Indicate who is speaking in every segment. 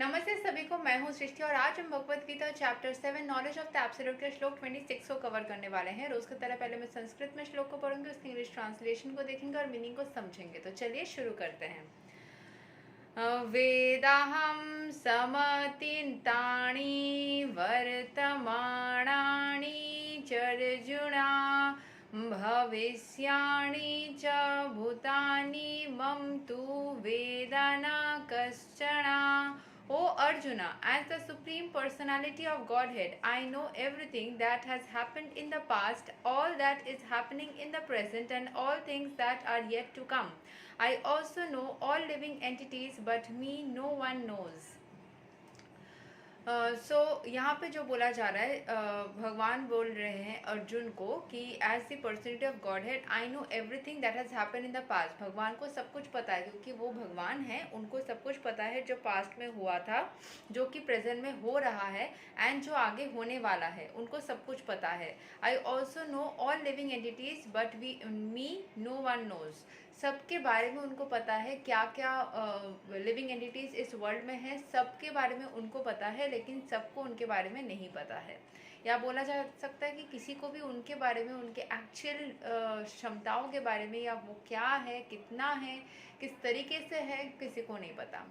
Speaker 1: नमस्ते सभी को, मैं हूं सृष्टि और आज हम Bhagavad Gita chapter 7 knowledge of the absolute के श्लोक 26 को कवर करने वाले हैं। रोज की तरह पहले मैं संस्कृत में श्लोक को पढ़ूंगी, उसकी इंग्लिश ट्रांसलेशन को देखेंगे और मीनिंग को समझेंगे। तो चलिए शुरू करते हैं। वेदाहं समतिन्तानि वर्तमानानि च अर्जुना भविष्याणि च भूतानि मम तु वेद न कश्चन। O Arjuna, as the Supreme Personality of Godhead, I know everything that has happened in the past, all that is happening in the present, and all things that are yet to come. I also know all living entities, but me no one knows. यहाँ पे जो बोला जा रहा है, भगवान बोल रहे हैं अर्जुन को कि as the personality of Godhead I know everything that has happen in the past. भगवान को सब कुछ पता है क्योंकि वो भगवान है, उनको सब कुछ पता है जो पास्ट में हुआ था, जो कि प्रेजेंट में हो रहा है एंड जो आगे होने वाला है, उनको सब कुछ पता है। I also know all living entities but me no one knows. सबके बारे में उनको पता है, क्या क्या लिविंग एंटिटीज इस वर्ल्ड में है सबके बारे में उनको पता है, लेकिन सबको उनके बारे में नहीं पता है। या बोला जा सकता है कि किसी को भी उनके बारे में, उनके एक्चुअल क्षमताओं के बारे में, या वो क्या है, कितना है, किस तरीके से है, किसी को नहीं पता।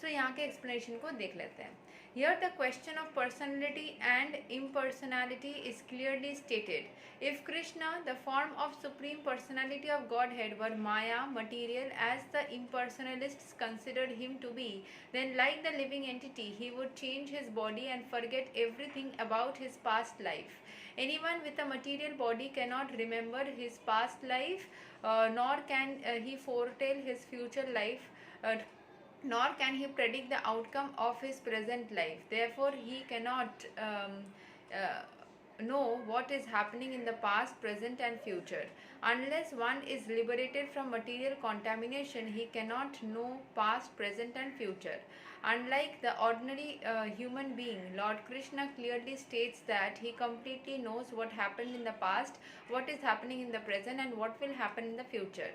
Speaker 1: सो यहाँ के एक्सप्लेनेशन को देख लेते हैं। Here the question of personality and impersonality is clearly stated. If Krishna, the form of Supreme Personality of Godhead, were Maya, material, as the impersonalists considered him to be, then like the living entity, he would change his body and forget everything about his past life. Anyone with a material body cannot remember his past life, nor can he foretell his future life. Nor can he predict the outcome of his present life. Therefore, he cannot know what is happening in the past, present, and future. Unless one is liberated from material contamination, he cannot know past, present, and future. Unlike the ordinary human being, Lord Krishna clearly states that he completely knows what happened in the past, what is happening in the present, and what will happen in the future.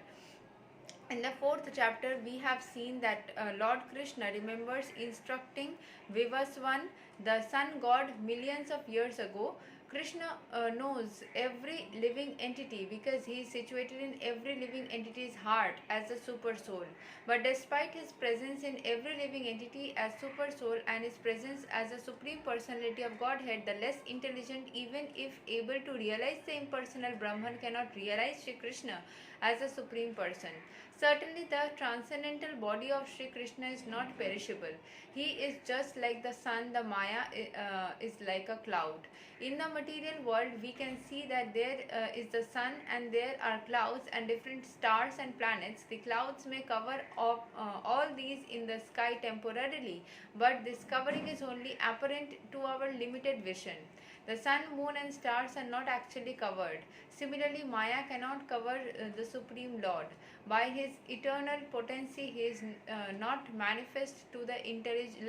Speaker 1: In the 4th chapter, we have seen that Lord Krishna remembers instructing Vivaswan, the sun god, millions of years ago. Krishna knows every living entity because he is situated in every living entity's heart as a super soul. But despite his presence in every living entity as super soul and his presence as a supreme personality of Godhead, the less intelligent, even if able to realize the impersonal Brahman, cannot realize Shri Krishna as a supreme person. Certainly, the transcendental body of Shri Krishna is not perishable. He is just like the sun, the Maya is like a cloud. In the material world, we can see that there is the sun and there are clouds and different stars and planets. The clouds may cover all these in the sky temporarily, but this covering is only apparent to our limited vision. The sun, moon, and stars are not actually covered. Similarly, Maya cannot cover the Supreme Lord. By his eternal potency, he is not manifest to the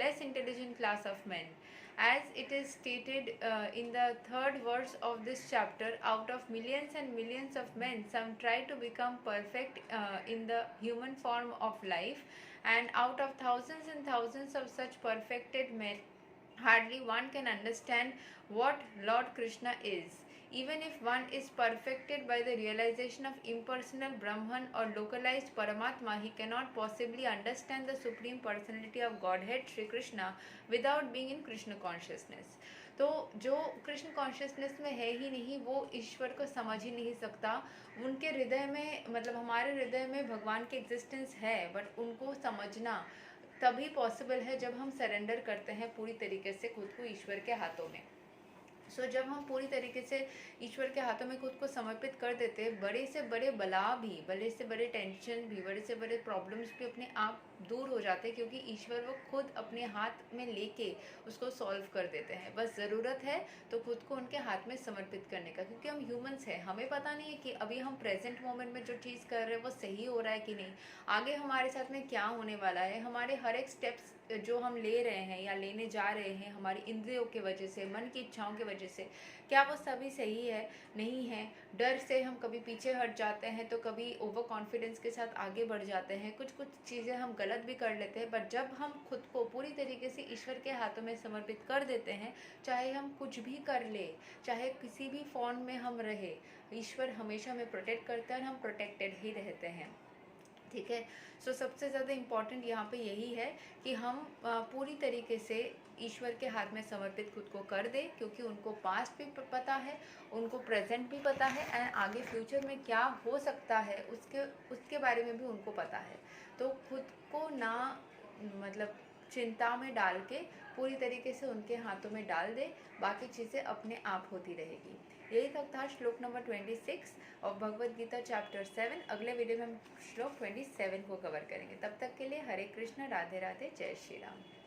Speaker 1: less intelligent class of men. As it is stated in the 3rd verse of this chapter, out of millions and millions of men, some try to become perfect in the human form of life, and out of thousands and thousands of such perfected men, hardly one can understand what Lord Krishna is. Even if one is perfected by the realization of impersonal Brahman or localized Paramatma, he cannot possibly understand the Supreme Personality of Godhead, Shri Krishna, without being in Krishna consciousness. तो जो Krishna consciousness में है ही नहीं, वो ईश्वर को समझ ही नहीं सकता। उनके हृदय में, मतलब हमारे हृदय में भगवान की एग्जिस्टेंस है, बट उनको समझना तभी पॉसिबल है जब हम सरेंडर करते हैं पूरी तरीके से खुद को ईश्वर के हाथों में। जब हम पूरी तरीके से ईश्वर के हाथों में खुद को समर्पित कर देते हैं, बड़े से बड़े बला भी, बड़े से बड़े टेंशन भी, बड़े से बड़े प्रॉब्लम्स भी अपने आप दूर हो जाते हैं, क्योंकि ईश्वर वो खुद अपने हाथ में लेके उसको सॉल्व कर देते हैं। बस ज़रूरत है तो खुद को उनके हाथ में समर्पित करने का, क्योंकि हम ह्यूमंस हैं, हमें पता नहीं है कि अभी हम प्रेजेंट मोमेंट में जो चीज़ कर रहे हैं वो सही हो रहा है कि नहीं, आगे हमारे साथ में क्या होने वाला है। हमारे हर एक स्टेप्स जो हम ले रहे हैं या लेने जा रहे हैं हमारी इंद्रियों की वजह से, मन की इच्छाओं की वजह से, क्या वो सभी सही है? नहीं है। डर से हम कभी पीछे हट जाते हैं, तो कभी ओवर कॉन्फिडेंस के साथ आगे बढ़ जाते हैं, कुछ कुछ चीज़ें हम गलत भी कर लेते हैं। पर जब हम खुद को पूरी तरीके से ईश्वर के हाथों में समर्पित कर देते हैं, चाहे हम कुछ भी कर ले, चाहे किसी भी फॉर्म में हम रहे, ईश्वर हमेशा हमें प्रोटेक्ट करता है और हम प्रोटेक्टेड ही रहते हैं। ठीक है। सो सबसे ज़्यादा इम्पॉर्टेंट यहाँ पे यही है कि हम पूरी तरीके से ईश्वर के हाथ में समर्पित खुद को कर दे, क्योंकि उनको पास्ट भी पता है, उनको प्रेजेंट भी पता है, एंड आगे फ्यूचर में क्या हो सकता है उसके बारे में भी उनको पता है। तो खुद को ना मतलब चिंता में डाल के पूरी तरीके से उनके हाथों में डाल दे, बाकी चीज़ें अपने आप होती रहेगी। यही तक था श्लोक नंबर 26 और भगवद गीता चैप्टर 7। अगले वीडियो में हम श्लोक 27 को कवर करेंगे। तब तक के लिए हरे कृष्ण, राधे राधे, जय श्री राम।